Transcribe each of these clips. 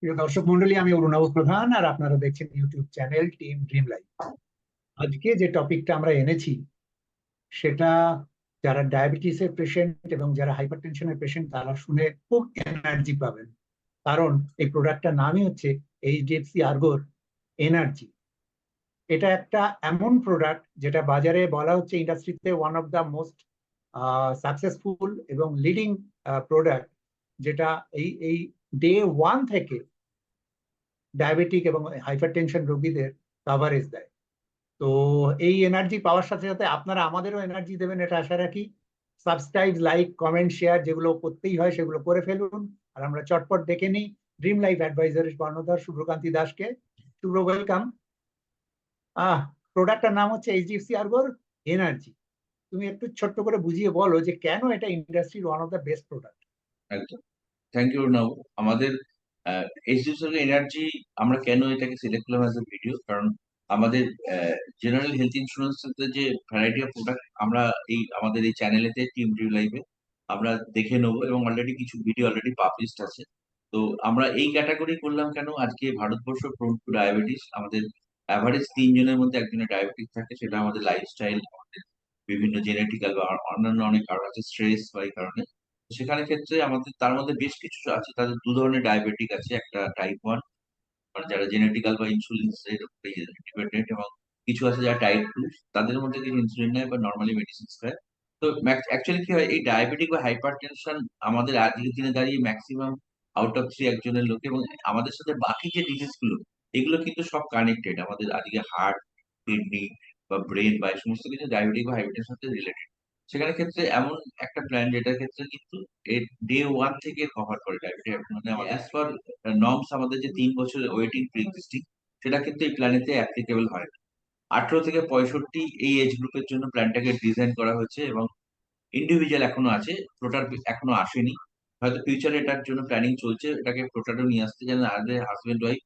প্রিয় দর্শক মন্ডলী, আমি অরুণাভ প্রধান, আর আপনারা দেখছেন YouTube channel team dream life. আজকে যে টপিকটা আমরা এনেছি সেটা যারা ডায়াবেটিসের পেশেন্ট এবং যারা হাইপার টেনশনের পেশেন্ট তারা শুনে খুব এনার্জি পাবেন। কারণ এই প্রোডাক্টটার নামই হচ্ছে এইচডিএফসি আর্গোর এনার্জি। এটা একটা এমন প্রোডাক্ট যেটা বাজারে বলা হচ্ছে ইন্ডাস্ট্রিতে one of the most successful এবং লিডিং প্রোডাক্ট, যেটা এই এই ডে ওয়ান থেকে ডায়াবেটিক এবং হাইপারটেনশন রোগীদের কাভারেজ দেয়। তো এই এনার্জি পাওয়ার সাথে সাথে আপনারা আমাদেরও এনার্জি দেবেন, এটা আশা রাখি। সাবস্ক্রাইব, লাইক, কমেন্ট, শেয়ার যেগুলো করতেই হয় সেগুলো করে ফেলুন। আর আমরা চটপট দেখে নিই ড্রিম লাইফ অ্যাডভাইজারের কর্ণধার শুভ্রকান্তি দাসকে। শুভ্র, ওয়েলকাম। আহ প্রোডাক্টটার নাম হচ্ছে এইচডিএফসি আর্গোর এনার্জি। তুমি একটু ছোট্ট করে বুঝিয়ে বলো যে কেন এটা ইন্ডাস্ট্রির one of the best product. একদম। থ্যাংক ইউ নাও। আমাদের এইচডিএফসি এনার্জি, আমরা কেন এটাকে সিলেক্ট করলাম অ্যাজ এ ভিডিও, কারণ আমাদের জেনারেল হেলথ ইন্স্যুরেন্স যে ভ্যারাইটি অফ প্রোডাক্ট আমরা আমাদের এই চ্যানেলেতে টিম রিউ লাইভে আমরা দেখে নেবো, এবং অলরেডি কিছু ভিডিও অলরেডি পাবলিশড আছে। তো আমরা এই ক্যাটাগরি করলাম কেন, আজকে ভারতবর্ষ প্রোন টু ডায়াবেটিস, আমাদের অ্যাভারেজ 3 জনের মধ্যে একজনের ডায়াবেটিস থাকে। সেটা আমাদের লাইফস্টাইল, আমাদের বিভিন্ন জেনেটিক্যাল বা অন্যান্য অনেক কারণ আছে, স্ট্রেস বা এই কারণে। সেখানে ক্ষেত্রে আমাদের তার মধ্যে বেশ কিছু আছে, তাদের 2 ধরনের ডায়াবেটিক আছে। একটা টাইপ 1, মানে যারা জেনেটিক্যাল বা ইনসুলিন ডিপেন্ডেন্ট, এবং কিছু আছে যারা টাইপ 2, তাদের মধ্যে কিছু ইনসুলিন নেয় বা নর্মালি মেডিসিন খায়। তো অ্যাকচুয়ালি কি হয়, এই ডায়াবেটিক বা হাইপার টেনশন আমাদের আজকের দিনে দাঁড়িয়ে ম্যাক্সিমাম আউট অফ 3 একজনের লোকে, এবং আমাদের সাথে বাকি যে ডিজিজ গুলো, এগুলো কিন্তু সব কানেক্টেড। আমাদের আজকে হার্ট, কিডনি বা ব্রেন বা এই সমস্ত কিছু ডায়াবেটিক বা হাইপার সাথে রিলেটেড। সেখানে ক্ষেত্রে এমন একটা প্ল্যান যেটার ক্ষেত্রে কিন্তু ডে ওয়ান থেকে কভার করে ডায়াবেটিক, মানে অ্যাজ পার নর্মস আমাদের যে 3 বছরের ওয়েটিং প্রি এক্সিস্টিং, সেটা কিন্তু এই প্ল্যানেতে অ্যাপ্লিকেবল হয় না। 18 থেকে 65 এই এজ গ্রুপের জন্য প্ল্যানটাকে ডিজাইন করা হয়েছে, এবং ইন্ডিভিজুয়াল এখনো আছে, ফ্লোটার এখনো আসেনি। হয়তো ফিউচারে এটার জন্য প্ল্যানিং চলছে, এটাকে ফ্লোটারও নিয়ে আসতে, যেন আমাদের হাজবেন্ড ওয়াইফ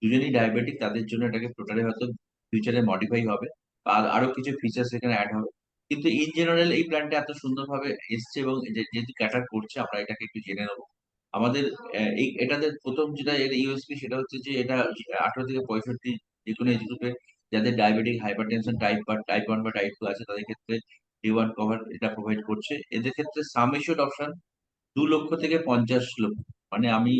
দুজনেই ডায়াবেটিক, তাদের জন্য এটাকে ফ্লোটারে হয়তো ফিউচারে মডিফাই হবে, আর আরো কিছু ফিচার্স এখানে অ্যাড হবে। কিন্তু ইন জেনারেল এই প্ল্যানটা এত সুন্দরভাবে এসছে, এবং যেহেতু ক্যাটার করছে, আমরা এটাকে একটু জেনে নেবো। আমাদের এই এটাতে প্রথম যেটা এর ইউএসপি, সেটা হচ্ছে যে এটা 18 থেকে 65 যে কোনো এজ গ্রুপে যাদের ডায়াবেটিক হাইপার টেনশন টাইপ 1 বা টাইপ 2 আছে, তাদের ক্ষেত্রে ডি 1 কভার এটা প্রোভাইড করছে। এদের ক্ষেত্রে সাম এশিওর্ড অপশন 2 লক্ষ থেকে 50 লক্ষ, মানে আমি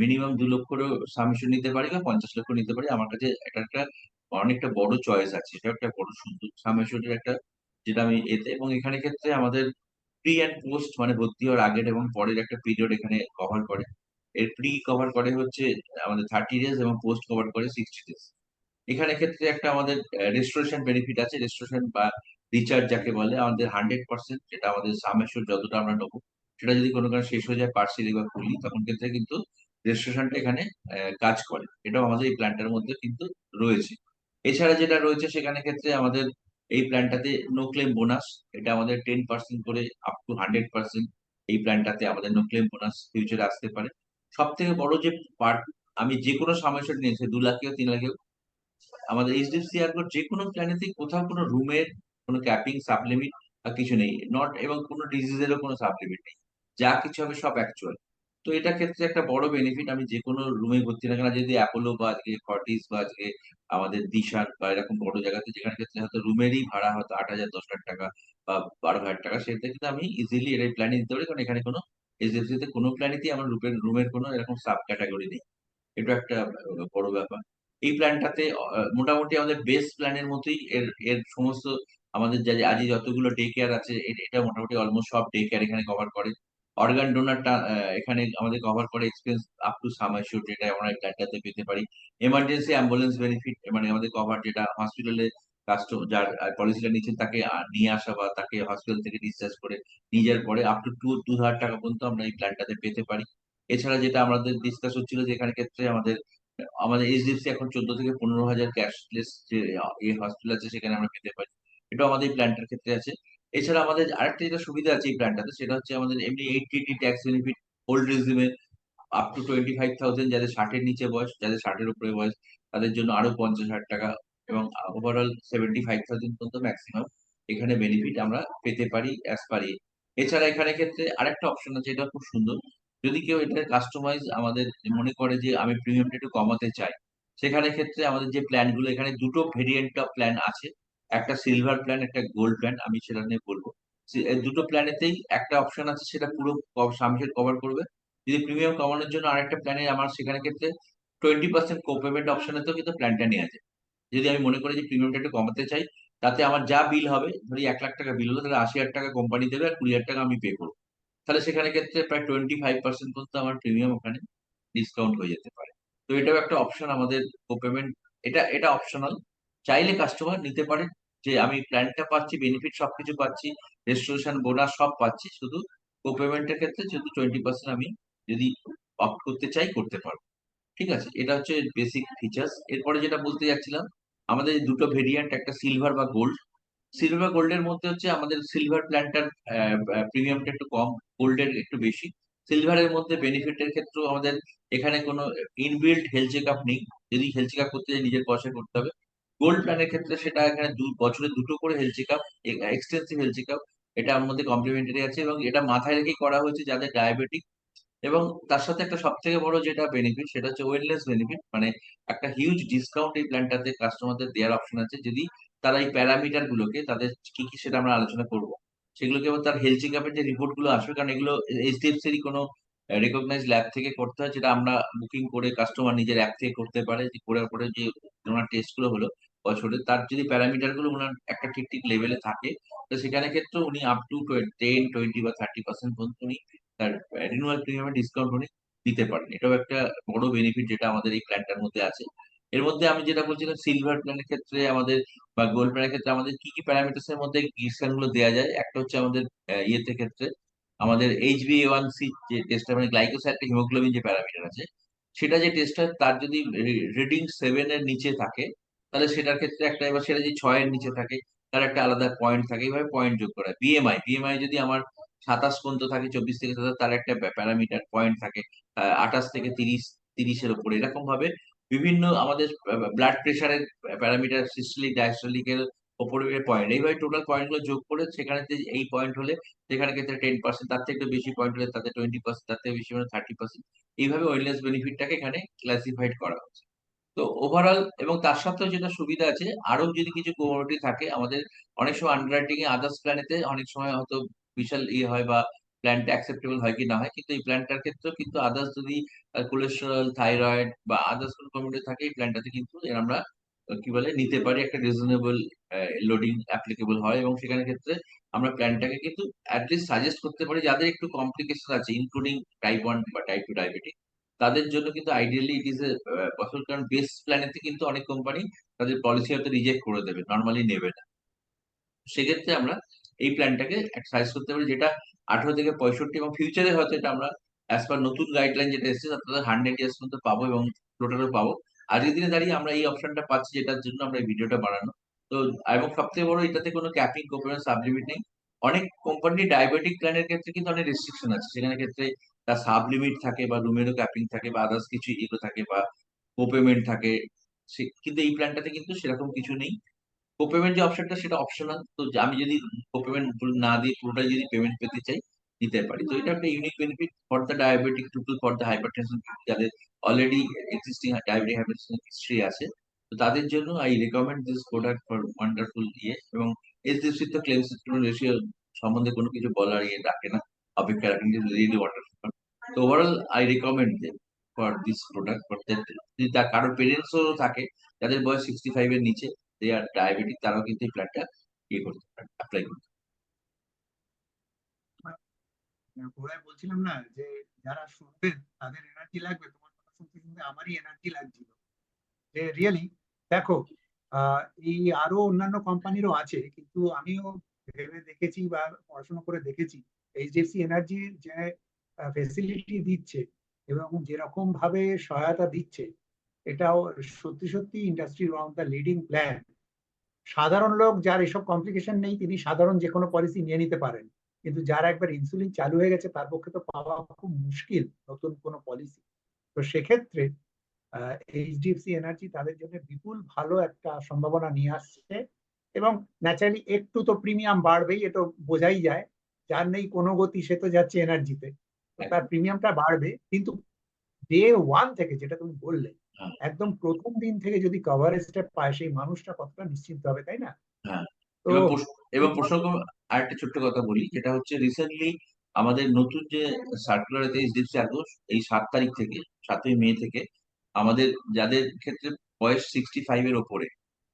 মিনিমাম 2 লক্ষেরও সাম এশিওর্ড নিতে পারি বা 50 লক্ষ নিতে পারি। আমার কাছে এটা একটা অনেকটা বড় চয়েস আছে, এটা একটা বড় সুন্দর সাম এশিওর্ডের একটা, যেটা আমি এতে। এবং এখানে ক্ষেত্রে আমাদের প্রি অ্যান্ড পোস্ট, মানে ভর্তি হওয়ার আগের এবং পরের একটা পিরিয়ড এখানে কভার করে। এর প্রি কভার করে হচ্ছে আমাদের 30 ডেজ, এবং পোস্ট কভার করে 60 ডেজ। এখানে ক্ষেত্রে একটা আমাদের রেস্টোরেশন বেনিফিট আছে। রেস্টোরেশন বা রিচার্জ যাকে বলে, আমাদের 100%, যেটা আমাদের সামেশ্বর যতটা আমরা নেবো, সেটা যদি কোনো কারণে শেষ হয়ে যায় পার্সিয়ালি বা ফুললি, তখন ক্ষেত্রে কিন্তু রেস্টোরেশনটা এখানে কাজ করে। এটাও আমাদের এই প্ল্যানটার মধ্যে কিন্তু রয়েছে। এছাড়া যেটা রয়েছে সেখানে ক্ষেত্রে আমাদের এই প্ল্যানটাতে নো ক্লেম বোনাস, এটা আমাদের 10% করে আপ টু 100%। এই প্ল্যানটাতে আমাদের নো ক্লেম বোনাস ফিউচারে আসতে পারে। সব থেকে বড় যে পার্ট, আমি যে কোনো সমস্যা নিয়েছি, 2 লাখেও 3 লাখেও, আমাদের এইচডিএফসি আর্গোর যে কোনো প্ল্যানেতেই কোথাও কোনো রুমের কোনো ক্যাপিং সাবলিমিট বা কিছু নেই, নট, এবং কোনো ডিজিজেরও কোনো সাবলিমিট নেই। যা কিছু হবে সব অ্যাকচুয়াল। তো এটা ক্ষেত্রে একটা বড় বেনিফিট। আমি যে কোনো রুমে ভর্তি না কেন, যদি অ্যাপোলো বা আজকে ফর্টিস বা আজকে আমাদের দিশান বা এরকম বড় জায়গাতে, যেখানে ক্ষেত্রে হয়তো রুমেরই ভাড়া হয়তো 8,000, 10,000 টাকা বা 12,000 টাকা, সেটা কিন্তু আমি ইজিলি এর প্ল্যানে দিতে পারি, কারণ এখানে কোনো এইচডিএফসি তে কোনো প্ল্যানেতেই আমার রুমের কোনো এরকম সাব ক্যাটাগরি নেই। এটা একটা বড় ব্যাপার। এই প্ল্যানটাতে মোটামুটি আমাদের বেস প্ল্যানের মতোই এর এর সমস্ত আমাদের যা আজ যতগুলো ডে কেয়ার আছে, এটা মোটামুটি অলমোস্ট সব ডে কেয়ার এখানে কভার করে। অর্গান ডোনারটা এখানে আমাদের কভার করে expense up to some assured, যেটা আমরা এই প্ল্যানটাতে পেতে পারি। এমার্জেন্সি অ্যাম্বুলেন্স বেনিফিট, মানে আমাদের কভার, যেটা হসপিটালে কাস্টমার যার পলিসিটা নিচ্ছেন তাকে নিয়ে আসা বা তাকে হসপিটাল থেকে ডিসচার্জ করে নিয়ে যাওয়ার পরে আপ টু 2,000 টাকা পর্যন্ত আমরা এই প্ল্যানটাতে পেতে পারি। এছাড়া যেটা আমাদের ডিসকাস হচ্ছিল, যে এখানে ক্ষেত্রে আমাদের আমাদের এইচডিএফসি এখন 14 থেকে 15 হাজার ক্যাশলেস যে এই হসপিটাল আছে, সেখানে আমরা পেতে পারি। এটা আমাদের এই প্ল্যানটার ক্ষেত্রে আছে। এছাড়া আমাদের আরেকটা যেটা সুবিধা আছে এই প্ল্যানটাতে, সেটা হচ্ছে আমাদের এমনি 80 tax benefit old regime up to 25,000, যাদের 60-এর নিচে বয়স, যাদের 60-এর উপরে বয়স, তাদের জন্য আরো 50,000 টাকা, এবং ওভারঅল 75,000 পর্যন্ত ম্যাক্সিমাম এখানে বেনিফিট আমরা পেতে পারি অ্যাজ পার। এছাড়া এখানে ক্ষেত্রে আরেকটা অপশন আছে, এটা খুব সুন্দর। যদি কেউ এটা কাস্টমাইজ আমাদের মনে করে যে আমি প্রিমিয়ামটা একটু কমাতে চাই, সেখানে ক্ষেত্রে আমাদের যে প্ল্যান গুলো এখানে দুটো ভেরিয়েন্ট অফ প্ল্যান আছে, একটা সিলভার প্ল্যান, একটা গোল্ড প্ল্যান, আমি সেটা নিয়ে বলবো। এই দুটো প্ল্যানেতেই একটা অপশন আছে সেটা পুরো সামশের কভার করবে। যদি প্রিমিয়াম কমানোর জন্য আরেকটা প্ল্যানে আমার সেখানে ক্ষেত্রে 20% কো-পেমেন্ট অপশনেতেও কিন্তু প্ল্যানটা নেওয়া যায়। যদি আমি মনে করি যে প্রিমিয়ামটা একটু কমাতে চাই, তাতে আমার যা বিল হবে, ধরি 1 লাখ টাকা বিল হলো, তাহলে 80,000 টাকা কোম্পানি দেবে আর 20,000 টাকা আমি পে করবো। তাহলে সেখানে ক্ষেত্রে প্রায় 25% পর্যন্ত আমার প্রিমিয়াম ওখানে ডিসকাউন্ট হয়ে যেতে পারে। তো এটাও একটা অপশন আমাদের কো-পেমেন্ট। এটা এটা অপশনাল। চাইলে কাস্টমার নিতে পারে যে আমি প্ল্যানটা পাচ্ছি, বেনিফিট সবকিছু পাচ্ছি, রেজিস্ট্রেশন বোনাস সব পাচ্ছি, শুধু কো-পেমেন্টের ক্ষেত্রে শুধু 20% আমি যদি অপ্ট করতে চাই করতে পারবো। ঠিক আছে, এটা হচ্ছে বেসিক ফিচার্স। এরপরে যেটা বলতে যাচ্ছিলাম, আমাদের এই দুটো ভেরিয়েন্ট, একটা সিলভার বা গোল্ড। সিলভার গোল্ডের মধ্যে হচ্ছে আমাদের সিলভার প্ল্যানটার প্রিমিয়ামটা একটু কম, গোল্ডের একটু বেশি। সিলভারের মধ্যে বেনিফিটের ক্ষেত্রেও আমাদের এখানে কোনো ইনবিল্ট হেলথ চেক আপ নেই, যদি হেলথ চেক আপ করতে চাই নিজের পয়সা করতে হবে। গোল্ড প্ল্যানের ক্ষেত্রে সেটা এখানে বছরে দুটো করে health check up, extensive health check up, এটা আমার মধ্যে কমপ্লিমেন্টারি আছে, এবং এটা মাথায় রেখেই করা হয়েছে যাদের ডায়াবেটিক। এবং তার সাথে একটা সব থেকে বড় যেটা বেনিফিট সেটা হচ্ছে ওয়েলনেস বেনিফিট, মানে একটা হিউজ ডিসকাউন্ট এই প্ল্যানটাতে কাস্টমারদের দেওয়ার অপশন আছে, যদি তারা এই প্যারামিটার গুলোকে, তাদের কি কি সেটা আমরা আলোচনা করব, সেগুলোকে এবার তার হেলথ চেক আপের যে রিপোর্ট গুলো আসবে, কারণ এগুলো এইচডিএফসির কোনো রেকগনাইজ ল্যাব থেকে করতে হয়, যেটা আমরা বুকিং করে কাস্টমার নিজের অ্যাপ থেকে করতে পারে, যে করে পরে যে ওনার টেস্ট গুলো হলো বছরে, তার যদি প্যারামিটার গুলো ওনার একটা ঠিক ঠিক লেভেলে থাকে, তো সেখানে ক্ষেত্রে উনি আপ টু 10, 20 বা 30% পর্যন্ত উনি তার রিনিউয়াল প্রিমিয়ামে ডিসকাউন্ট উনি দিতে পারেন। এটাও একটা বড় বেনিফিট যেটা আমাদের এই প্ল্যানটার মধ্যে আছে। এর মধ্যে আমি যেটা বলছিলাম, সিলভার প্ল্যানের ক্ষেত্রে আমাদের বা গোল্ড প্ল্যানের ক্ষেত্রে আমাদের কি কি প্যারামিটার্স এর মধ্যে ডিসকাউন্ট গুলো দেওয়া যায়, একটা হচ্ছে আমাদের ইয়েতে ক্ষেত্রে আমাদের HbA1c যে টেস্ট, মানে গ্লাইকোসাইড হিমোগ্লোবিন যে প্যারামিটার আছে, সেটা যে টেস্ট হয় তার যদি রিডিং 7 এর নিচে থাকে, তাহলে সেটার ক্ষেত্রে একটা, এবার সেটা যদি 6 এর নিচে থাকে তার একটা আলাদা পয়েন্ট থাকে, এইভাবে পয়েন্ট যোগ করা হয়। বিএমআই যদি আমার 27 পর্যন্ত থাকে, 24 থেকে 27, তার একটা প্যারামিটার পয়েন্ট থাকে। 28 থেকে 30, 30-এর উপরে, এরকম ভাবে বিভিন্ন আমাদের ব্লাড প্রেশারের প্যারামিটার, সিস্টোলিক ডায়াস্টোলিক এর উপরে পয়েন্ট, এইভাবে টোটাল পয়েন্ট গুলো যোগ করে সেখানে এই পয়েন্ট হলে সেখানে ক্ষেত্রে 10%, তার থেকে একটু বেশি পয়েন্ট হলে তাতে 20%, তার থেকে বেশি মানে 30%, এইভাবে ওয়েলনেস বেনিফিটটাকে এখানে ক্লাসিফাইড করা হচ্ছে। তো ওভারঅল, এবং তার সাথেও যেটা সুবিধা আছে, আরো যদি কিছু কোমোডিটি থাকে আমাদের, অনেক সময় আন্ডাররাইটিং এ আদার্স প্ল্যানেতে অনেক সময় হয়তো বিশাল ইয়ে হয় বা প্ল্যানটা অ্যাকসেপ্টেবল হয় কি না হয়, কিন্তু এই প্ল্যানটার ক্ষেত্রেও কিন্তু আদার্স যদি কোলেস্টেরল, থাইরয়েড বা আদার্স কোনো কোমোডিটি থাকে, এই প্ল্যানটাতে কিন্তু আমরা কি বলে নিতে পারি, একটা রিজনেবল লোডিং অ্যাপ্লিকেবল হয়, এবং সেখানে ক্ষেত্রে আমরা প্ল্যানটাকে কিন্তু অ্যাটলিস্ট সাজেস্ট করতে পারি যাদের একটু কমপ্লিকেশন আছে, ইনক্লুডিং টাইপ 1 বা টাইপ 2 ডায়াবেটিক, তাদের জন্য কিন্তু ideally it is a possible, কারণ বেস প্ল্যানেতে কিন্তু অনেক কোম্পানি তাদের পলিসি হয়তো রিজেক্ট করে দেবে, নর্মালি নেবে না। সেক্ষেত্রে আমরা এই প্ল্যানটাকে সাজেস্ট করতে পারি, যেটা 18 থেকে 65, এবং ফিউচারে হয়তো এটা আমরা অ্যাজ পার নতুন গাইডলাইন যেটা এসেছে তাতে 100 ইয়ার্স পর্যন্ত পাবো, এবং টোটালও পাবো। আজকের দিনে দাঁড়িয়ে আমরা এই অপশনটা পাচ্ছি, যেটার জন্য আমরা এই ভিডিওটা বানানো। তো এবং সবথেকে বড়, এটাতে কোনো ক্যাপিং, কোপেমেন্ট, সাবলিমিট নেই। অনেক কোম্পানি ডায়াবেটিক প্ল্যানের ক্ষেত্রে কিন্তু অনেক রেস্ট্রিকশন আছে, সেখানে ক্ষেত্রে তার সাবলিমিট থাকে বা রুমেরও ক্যাপিং থাকে বা আদার্স কিছু ইগো থাকে বা কোপেমেন্ট থাকে। কিন্তু এই প্ল্যানটাতে কিন্তু সেরকম কিছু নেই। কোপেমেন্ট যে অপশনটা সেটা অপশনাল, তো আমি যদি কোপেমেন্ট না দিয়ে পুরোটাই যদি পেমেন্ট পেতে চাই, দিতে পারি। তো এটা একটা unique benefit for the diabetic people, for the hypertension, যাদের already existing diabetic hypertension history আছে, তো তাদের জন্য I recommend this product for wonderful ইয়ে। এবং এইচডিএফসি তো ক্লেমস রেশিও সম্বন্ধে কোনো কিছু বলার ইয়ে রাখে না, অপেক্ষা রাখেন, রিয়েলি ওয়ান্ডারফুল। তো overall I recommend for this product, for that যদি তার কারোর পেরেন্টসও থাকে যাদের বয়স 65 এর নিচে, দে আর ডায়াবেটিক, তারাও কিন্তু এই প্ল্যানটা ইয়ে করতে পারে, অ্যাপ্লাই করতে ঘোড়ায় বলছিলাম না যে যারা শুনবেন তাদের এনার্জি লাগবে, তোমার কথা শুনতে শুনতে আমারই এনার্জি লাগছিল যে রিয়েলি দেখো, আহ এই আরো অন্যান্য কোম্পানিরও আছে, কিন্তু আমিও ভেবে দেখেছি বা পড়াশোনা করে দেখেছি এইচডিএফসি এনার্জি যে ফেসিলিটি দিচ্ছে এবং যেরকম ভাবে সহায়তা দিচ্ছে, এটাও সত্যি সত্যি ইন্ডাস্ট্রির one of the leading plan. সাধারণ লোক যার এসব কমপ্লিকেশন নেই তিনি সাধারণ যে কোনো পলিসি নিয়ে নিতে পারেন, কিন্তু যার একবার ইনসুলিন চালু হয়ে গেছে তার পক্ষে তো পাওয়া খুব মুশকিল নতুন কোনো পলিসি। তো সেক্ষেত্রে এইচডিএফসি এনার্জি তাদের জন্য বিপুল ভালো একটা সম্ভাবনা নিয়ে আসছে। এবং ন্যাচারালি একটু তো প্রিমিয়াম বাড়বেই, এটা বোঝাই যায়, যার নেই কোনো গতি সে তো যাচ্ছে এনার্জিতে। তার প্রিমিয়ামটা বাড়বে, কিন্তু ডে ওয়ান থেকে যেটা তুমি বললে, হ্যাঁ একদম প্রথম দিন থেকে যদি কভারেজটা পায় সেই মানুষটা কতটা নিশ্চিন্ত হবে, তাই না? হ্যাঁ তো এবার এই প্রসঙ্গ আরেকটা ছোট্ট কথা বলি, যেটা হচ্ছে রিসেন্টলি আমাদের নতুন যে সার্কুলার এইচডিএফসি আগস্ট এই 7 তারিখ থেকে 7ই মে থেকে আমাদের যাদের ক্ষেত্রে বয়স 65 এর ওপরে,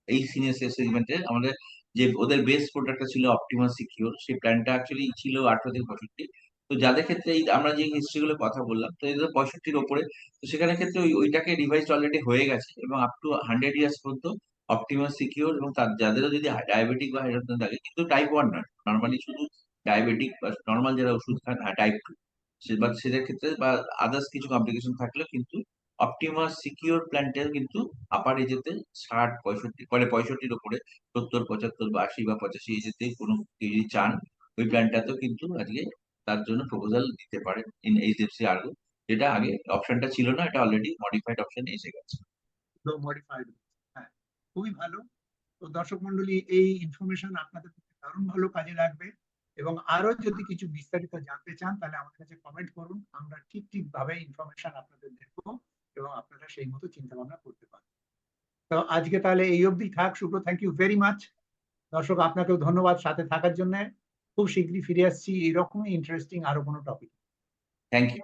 এই সিনিয়র সেগমেন্টের আমাদের যে ওদের বেস্ট প্রোডাক্টটা ছিল অপটিমাস সিকিউর, সেই প্ল্যানটা অ্যাকচুয়ালি ছিল 18 থেকে 65। তো যাদের ক্ষেত্রে এই আমরা যে হিস্ট্রি গুলো কথা বললাম, তো এদের 65-র ওপরে, তো সেখানে ক্ষেত্রে ওইটাকে রিভাইজ অলরেডি হয়ে গেছে এবং আপ টু 100 ইয়ার্স পর্যন্ত অপটিমাস সিকিউর, এবং তার যাদেরও যদি ডায়াবেটিক বা হাইপারটেনশন থাকে, কিন্তু টাইপ 1 নয়, নর্মালি শুধু ডায়াবেটিক বা নর্মাল যারা ওষুধ খান, টাইপ 2, বা সেদের ক্ষেত্রে বা আদার্স কিছু কমপ্লিকেশন থাকলেও কিন্তু অপটিমাস সিকিউর প্ল্যানটা কিন্তু আপার এজেতে 60 65 মানে 65-র উপরে 70 75 বা 80 বা 85 এজেতে কোনো কেউ যদি চান, ওই প্ল্যানটাতেও কিন্তু আজকে তার জন্য প্রপোজাল দিতে পারেন ইন এইচডিএফসি আর্গো, যেটা আগে অপশনটা ছিল না, এটা অলরেডি মডিফাইড অপশন এসে গেছে। মডিফাইড, হ্যাঁ, খুবই ভালো। তো দর্শক মন্ডলী, এই ইনফরমেশন আপনাদের পক্ষে দারুণ ভালো কাজে লাগবে, এবং আরো যদি কিছু বিস্তারিত জানতে চান তাহলে আমাদের কাছে কমেন্ট করুন, আমরা ঠিক ঠিক ভাবে ইনফরমেশন আপনাদের দেবো এবং আপনারা সেই মতো চিন্তা ভাবনা করতে পারেন। তো আজকে তাহলে এই অবধি থাক। শুভ্র, থ্যাংক ইউ ভেরি মাচ। দর্শক, আপনাকেও ধন্যবাদ সাথে থাকার জন্য। খুব শীঘ্রই ফিরে আসছি এরকমই ইন্টারেস্টিং আরো কোনো টপিক। Thank you.